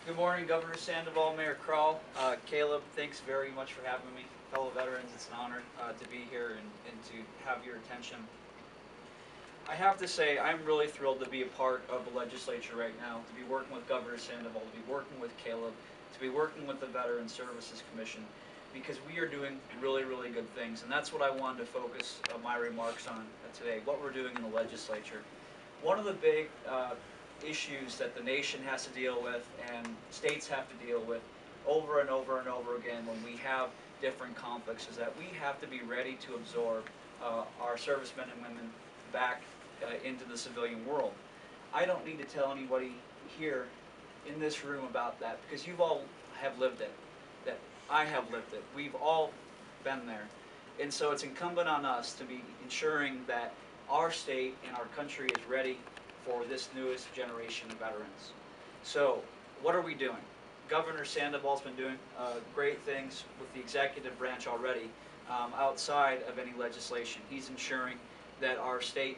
Good morning, Governor Sandoval, Mayor Kroll. Caleb, thanks very much for having me. Fellow veterans, it's an honor to be here and to have your attention. I have to say, I'm really thrilled to be a part of the legislature right now, to be working with Governor Sandoval, to be working with Caleb, to be working with the Veteran Services Commission, because we are doing really, really good things. And that's what I wanted to focus my remarks on today, what we're doing in the legislature. One of the big issues that the nation has to deal with and states have to deal with over and over and over again when we have different conflicts is that we have to be ready to absorb our servicemen and women back into the civilian world. I don't need to tell anybody here in this room about that because you all have lived it, that I have lived it. We've all been there. And so it's incumbent on us to be ensuring that our state and our country is ready for this newest generation of veterans. So what are we doing? Governor Sandoval's been doing great things with the executive branch already outside of any legislation. He's ensuring that our state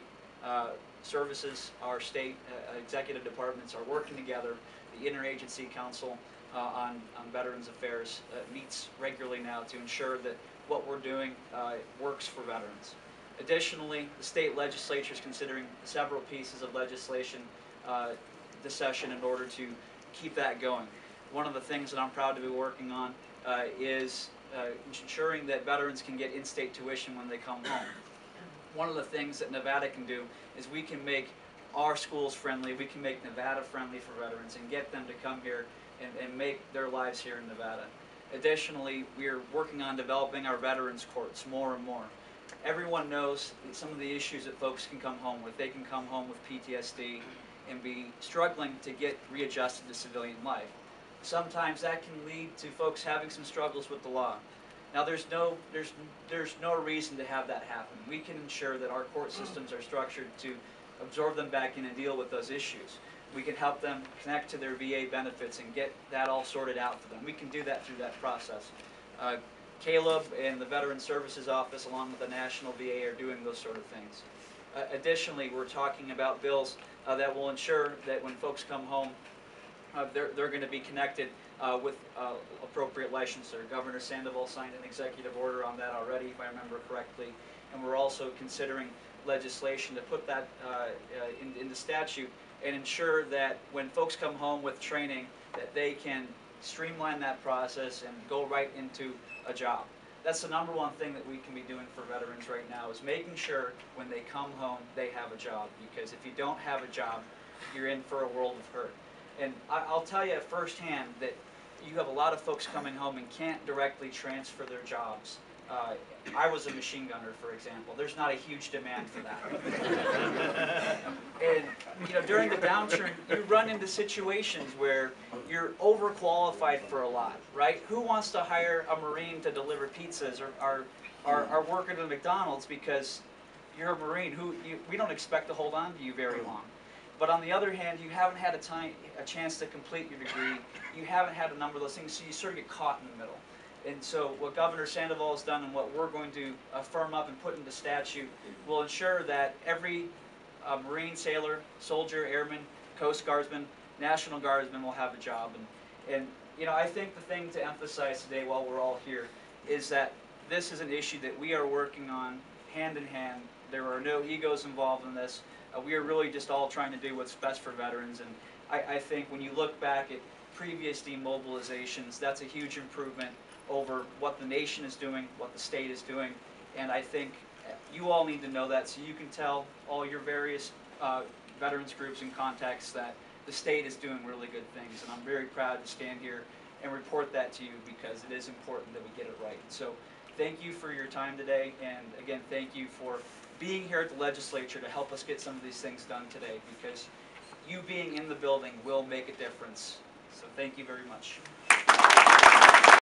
services, our state executive departments are working together. The Interagency Council on Veterans Affairs meets regularly now to ensure that what we're doing works for veterans. Additionally, the state legislature is considering several pieces of legislation this session in order to keep that going. One of the things that I'm proud to be working on is ensuring that veterans can get in-state tuition when they come home. One of the things that Nevada can do is we can make our schools friendly, we can make Nevada friendly for veterans and get them to come here and make their lives here in Nevada. Additionally, we are working on developing our veterans courts more and more. Everyone knows some of the issues that folks can come home with. They can come home with PTSD and be struggling to get readjusted to civilian life. Sometimes that can lead to folks having some struggles with the law. Now there's no reason to have that happen. We can ensure that our court systems are structured to absorb them back in and deal with those issues. We can help them connect to their VA benefits and get that all sorted out for them. We can do that through that process. Caleb and the Veteran Services Office along with the National VA are doing those sort of things. Additionally, we're talking about bills that will ensure that when folks come home, they're going to be connected with appropriate licensure. Governor Sandoval signed an executive order on that already, if I remember correctly, and we're also considering legislation to put that into statute and ensure that when folks come home with training that they can streamline that process and go right into a job. That's the number one thing that we can be doing for veterans right now is making sure when they come home they have a job, because if you don't have a job you're in for a world of hurt. And I'll tell you firsthand that you have a lot of folks coming home and can't directly transfer their jobs. I was a machine gunner, for example. There's not a huge demand for that. And you know, during the downturn, you run into situations where you're overqualified for a lot, right? Who wants to hire a Marine to deliver pizzas or work at a McDonald's because you're a Marine? We don't expect to hold on to you very long. But on the other hand, you haven't had a chance to complete your degree. You haven't had a number of those things, so you sort of get caught in the middle. And so what Governor Sandoval has done and what we're going to firm up and put into statute will ensure that every Marine, sailor, soldier, airman, Coast Guardsman, National Guardsman will have a job. And you know, I think the thing to emphasize today while we're all here is that this is an issue that we are working on hand in hand. There are no egos involved in this. We are really just all trying to do what's best for veterans. And I think when you look back at previous demobilizations, that's a huge improvement over what the nation is doing, what the state is doing. And I think you all need to know that so you can tell all your various veterans groups and contacts that the state is doing really good things. And I'm very proud to stand here and report that to you because it is important that we get it right. So thank you for your time today, and again, thank you for being here at the legislature to help us get some of these things done today, because you being in the building will make a difference. So thank you very much.